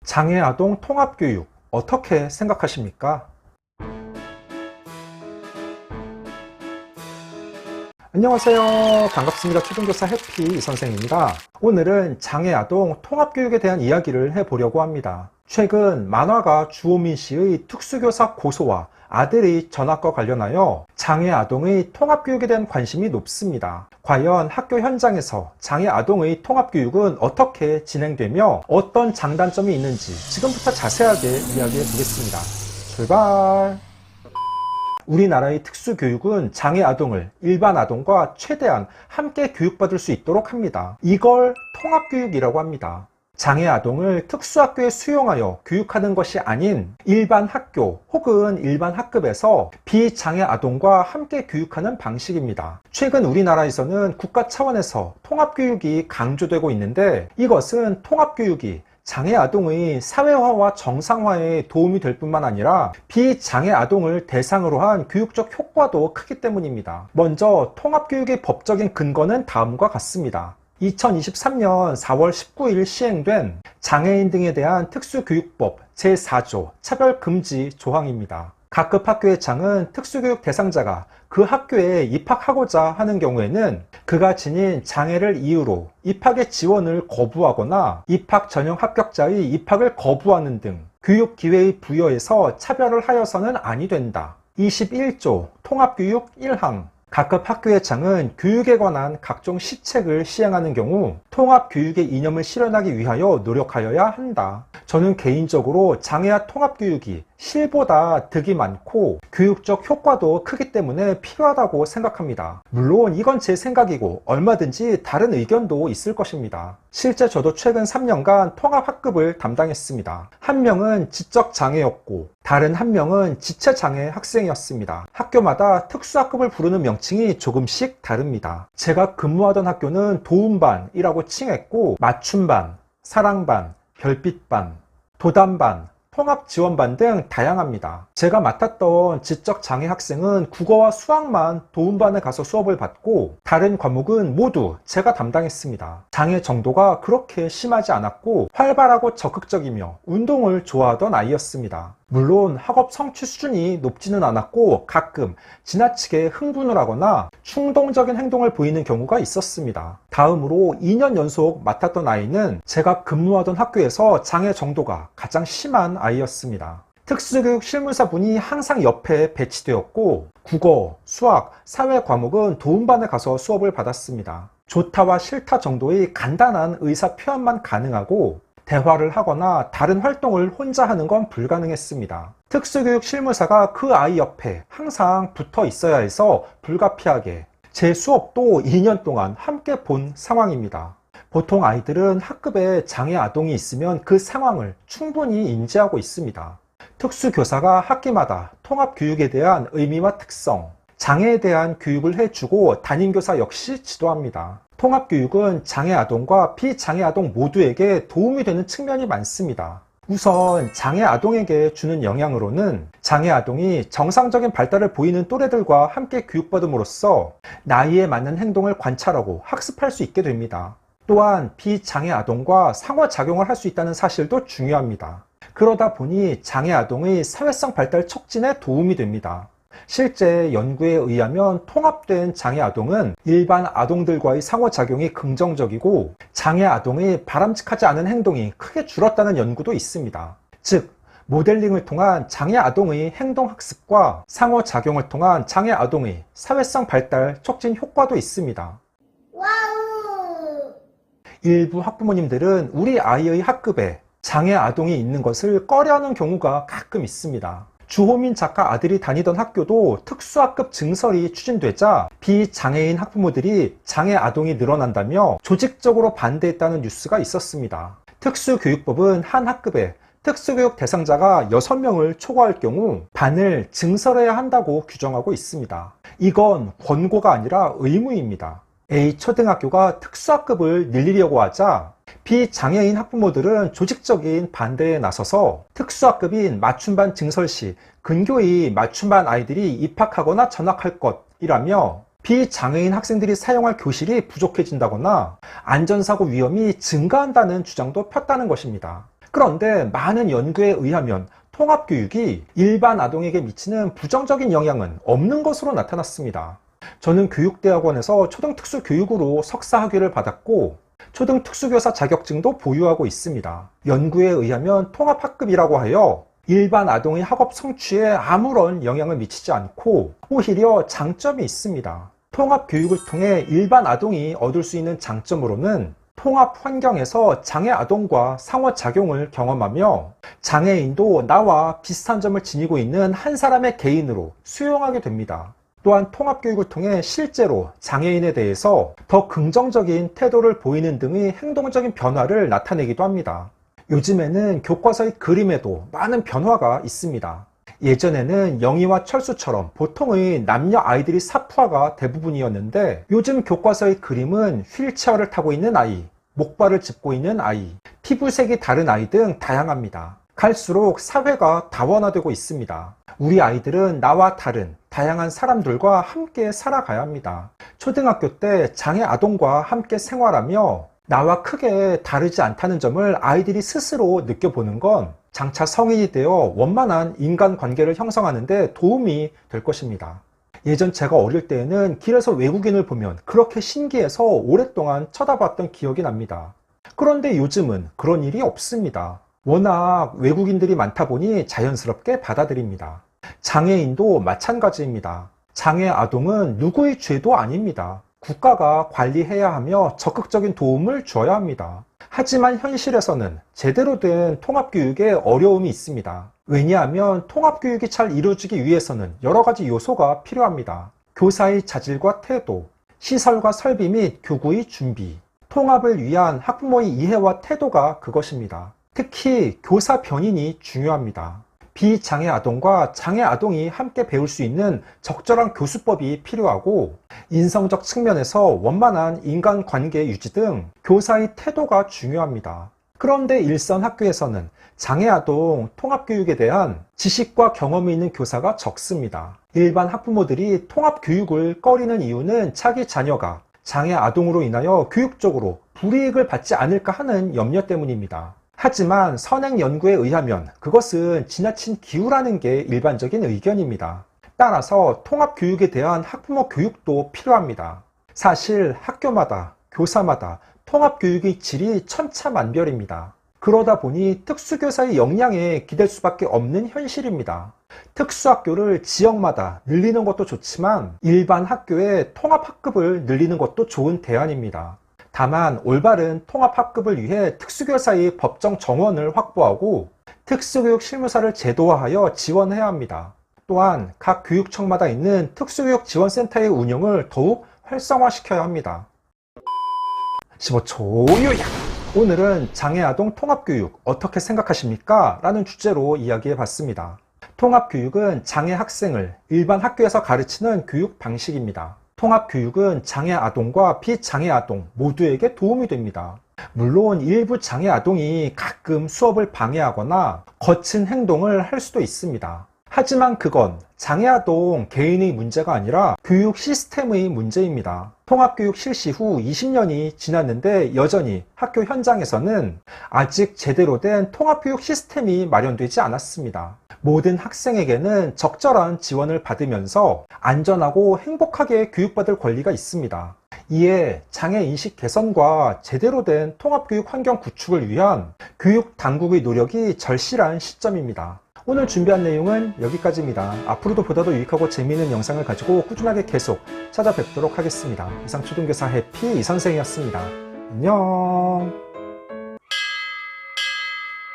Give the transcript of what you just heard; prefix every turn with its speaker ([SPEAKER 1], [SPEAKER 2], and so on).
[SPEAKER 1] 장애아동 통합교육 어떻게 생각하십니까? 안녕하세요. 반갑습니다. 초등교사 해피 이선생입니다. 오늘은 장애아동 통합교육에 대한 이야기를 해보려고 합니다. 최근 만화가 주호민 씨의 특수교사 고소와 아들의 전학과 관련하여 장애아동의 통합교육에 대한 관심이 높습니다. 과연 학교 현장에서 장애아동의 통합교육은 어떻게 진행되며 어떤 장단점이 있는지 지금부터 자세하게 이야기해 보겠습니다. 출발! 우리나라의 특수교육은 장애아동을 일반 아동과 최대한 함께 교육받을 수 있도록 합니다. 이걸 통합교육이라고 합니다. 장애아동을 특수학교에 수용하여 교육하는 것이 아닌 일반 학교 혹은 일반 학급에서 비장애아동과 함께 교육하는 방식입니다. 최근 우리나라에서는 국가 차원에서 통합교육이 강조되고 있는데, 이것은 통합교육이 장애아동의 사회화와 정상화에 도움이 될 뿐만 아니라 비장애아동을 대상으로 한 교육적 효과도 크기 때문입니다. 먼저 통합교육의 법적인 근거는 다음과 같습니다. 2023년 4월 19일 시행된 장애인 등에 대한 특수교육법 제4조 차별금지 조항입니다. 각급 학교의 장은 특수교육 대상자가 그 학교에 입학하고자 하는 경우에는 그가 지닌 장애를 이유로 입학의 지원을 거부하거나 입학 전형 합격자의 입학을 거부하는 등 교육 기회의 부여에서 차별을 하여서는 아니 된다. 21조 통합교육 1항 각급 학교의 장은 교육에 관한 각종 시책을 시행하는 경우 통합교육의 이념을 실현하기 위하여 노력하여야 한다. 저는 개인적으로 장애아 통합교육이 실보다 득이 많고 교육적 효과도 크기 때문에 필요하다고 생각합니다. 물론 이건 제 생각이고 얼마든지 다른 의견도 있을 것입니다. 실제 저도 최근 3년간 통합학급을 담당했습니다. 한 명은 지적장애였고 다른 한 명은 지체장애 학생이었습니다. 학교마다 특수학급을 부르는 명칭이 조금씩 다릅니다. 제가 근무하던 학교는 도움반이라고 칭했고 맞춤반, 사랑반, 별빛반, 도담반, 통합지원반 등 다양합니다. 제가 맡았던 지적장애 학생은 국어와 수학만 도움반에 가서 수업을 받고 다른 과목은 모두 제가 담당했습니다. 장애 정도가 그렇게 심하지 않았고 활발하고 적극적이며 운동을 좋아하던 아이였습니다. 물론 학업 성취 수준이 높지는 않았고 가끔 지나치게 흥분을 하거나 충동적인 행동을 보이는 경우가 있었습니다. 다음으로 2년 연속 맡았던 아이는 제가 근무하던 학교에서 장애 정도가 가장 심한 아이였습니다. 특수교육 실무사분이 항상 옆에 배치되었고 국어, 수학, 사회 과목은 도움반에 가서 수업을 받았습니다. 좋다와 싫다 정도의 간단한 의사 표현만 가능하고 대화를 하거나 다른 활동을 혼자 하는 건 불가능했습니다. 특수교육 실무사가 그 아이 옆에 항상 붙어 있어야 해서 불가피하게 제 수업도 2년 동안 함께 본 상황입니다. 보통 아이들은 학급에 장애 아동이 있으면 그 상황을 충분히 인지하고 있습니다. 특수교사가 학기마다 통합교육에 대한 의미와 특성, 장애에 대한 교육을 해주고 담임교사 역시 지도합니다. 통합교육은 장애아동과 비장애아동 모두에게 도움이 되는 측면이 많습니다. 우선 장애아동에게 주는 영향으로는 장애아동이 정상적인 발달을 보이는 또래들과 함께 교육받음으로써 나이에 맞는 행동을 관찰하고 학습할 수 있게 됩니다. 또한 비장애아동과 상호작용을 할 수 있다는 사실도 중요합니다. 그러다 보니 장애아동의 사회성 발달 촉진에 도움이 됩니다. 실제 연구에 의하면 통합된 장애아동은 일반 아동들과의 상호작용이 긍정적이고 장애아동의 바람직하지 않은 행동이 크게 줄었다는 연구도 있습니다. 즉, 모델링을 통한 장애아동의 행동학습과 상호작용을 통한 장애아동의 사회성 발달 촉진 효과도 있습니다. 와우! 일부 학부모님들은 우리 아이의 학급에 장애아동이 있는 것을 꺼려하는 경우가 가끔 있습니다. 주호민 작가 아들이 다니던 학교도 특수학급 증설이 추진되자 비장애인 학부모들이 장애 아동이 늘어난다며 조직적으로 반대했다는 뉴스가 있었습니다. 특수교육법은 한 학급에 특수교육 대상자가 6명을 초과할 경우 반을 증설해야 한다고 규정하고 있습니다. 이건 권고가 아니라 의무입니다. A 초등학교가 특수학급을 늘리려고 하자 비장애인 학부모들은 조직적인 반대에 나서서 특수학급인 맞춤반 증설 시 근교의 맞춤반 아이들이 입학하거나 전학할 것이라며 비장애인 학생들이 사용할 교실이 부족해진다거나 안전사고 위험이 증가한다는 주장도 폈다는 것입니다. 그런데 많은 연구에 의하면 통합교육이 일반 아동에게 미치는 부정적인 영향은 없는 것으로 나타났습니다. 저는 교육대학원에서 초등특수교육으로 석사 학위를 받았고 초등특수교사 자격증도 보유하고 있습니다. 연구에 의하면 통합학급이라고 하여 일반 아동의 학업 성취에 아무런 영향을 미치지 않고 오히려 장점이 있습니다. 통합교육을 통해 일반 아동이 얻을 수 있는 장점으로는 통합 환경에서 장애 아동과 상호작용을 경험하며 장애인도 나와 비슷한 점을 지니고 있는 한 사람의 개인으로 수용하게 됩니다. 또한 통합교육을 통해 실제로 장애인에 대해서 더 긍정적인 태도를 보이는 등의 행동적인 변화를 나타내기도 합니다. 요즘에는 교과서의 그림에도 많은 변화가 있습니다. 예전에는 영희와 철수처럼 보통의 남녀 아이들이 사푸아가 대부분이었는데 요즘 교과서의 그림은 휠체어를 타고 있는 아이, 목발을 짚고 있는 아이, 피부색이 다른 아이 등 다양합니다. 갈수록 사회가 다원화되고 있습니다. 우리 아이들은 나와 다른 다양한 사람들과 함께 살아가야 합니다. 초등학교 때 장애 아동과 함께 생활하며 나와 크게 다르지 않다는 점을 아이들이 스스로 느껴보는 건 장차 성인이 되어 원만한 인간관계를 형성하는 데 도움이 될 것입니다. 예전 제가 어릴 때에는 길에서 외국인을 보면 그렇게 신기해서 오랫동안 쳐다봤던 기억이 납니다. 그런데 요즘은 그런 일이 없습니다. 워낙 외국인들이 많다 보니 자연스럽게 받아들입니다. 장애인도 마찬가지입니다. 장애 아동은 누구의 죄도 아닙니다. 국가가 관리해야 하며 적극적인 도움을 줘야 합니다. 하지만 현실에서는 제대로 된 통합교육에 어려움이 있습니다. 왜냐하면 통합교육이 잘 이루어지기 위해서는 여러 가지 요소가 필요합니다. 교사의 자질과 태도, 시설과 설비 및 교구의 준비, 통합을 위한 학부모의 이해와 태도가 그것입니다. 특히 교사 변인이 중요합니다. 비장애 아동과 장애 아동이 함께 배울 수 있는 적절한 교수법이 필요하고 인성적 측면에서 원만한 인간관계 유지 등 교사의 태도가 중요합니다. 그런데 일선 학교에서는 장애 아동 통합교육에 대한 지식과 경험이 있는 교사가 적습니다. 일반 학부모들이 통합교육을 꺼리는 이유는 자기 자녀가 장애 아동으로 인하여 교육적으로 불이익을 받지 않을까 하는 염려 때문입니다. 하지만 선행 연구에 의하면 그것은 지나친 기우라는 게 일반적인 의견입니다. 따라서 통합교육에 대한 학부모 교육도 필요합니다. 사실 학교마다, 교사마다 통합교육의 질이 천차만별입니다. 그러다 보니 특수교사의 역량에 기댈 수밖에 없는 현실입니다. 특수학교를 지역마다 늘리는 것도 좋지만 일반 학교의 통합학급을 늘리는 것도 좋은 대안입니다. 다만 올바른 통합학급을 위해 특수교사의 법정 정원을 확보하고 특수교육 실무사를 제도화하여 지원해야 합니다. 또한 각 교육청마다 있는 특수교육 지원센터의 운영을 더욱 활성화시켜야 합니다. 15초 요약! 오늘은 장애아동 통합교육 어떻게 생각하십니까? 라는 주제로 이야기해 봤습니다. 통합교육은 장애 학생을 일반 학교에서 가르치는 교육 방식입니다. 통합교육은 장애 아동과 비장애 아동 모두에게 도움이 됩니다. 물론 일부 장애 아동이 가끔 수업을 방해하거나 거친 행동을 할 수도 있습니다. 하지만 그건 장애 아동 개인의 문제가 아니라 교육 시스템의 문제입니다. 통합교육 실시 후 20년이 지났는데 여전히 학교 현장에서는 아직 제대로 된 통합교육 시스템이 마련되지 않았습니다. 모든 학생에게는 적절한 지원을 받으면서 안전하고 행복하게 교육받을 권리가 있습니다. 이에 장애인식 개선과 제대로 된 통합교육 환경 구축을 위한 교육 당국의 노력이 절실한 시점입니다. 오늘 준비한 내용은 여기까지입니다. 앞으로도 보다 더 유익하고 재미있는 영상을 가지고 꾸준하게 계속 찾아뵙도록 하겠습니다. 이상 초등교사 해피 이선생이었습니다. 안녕.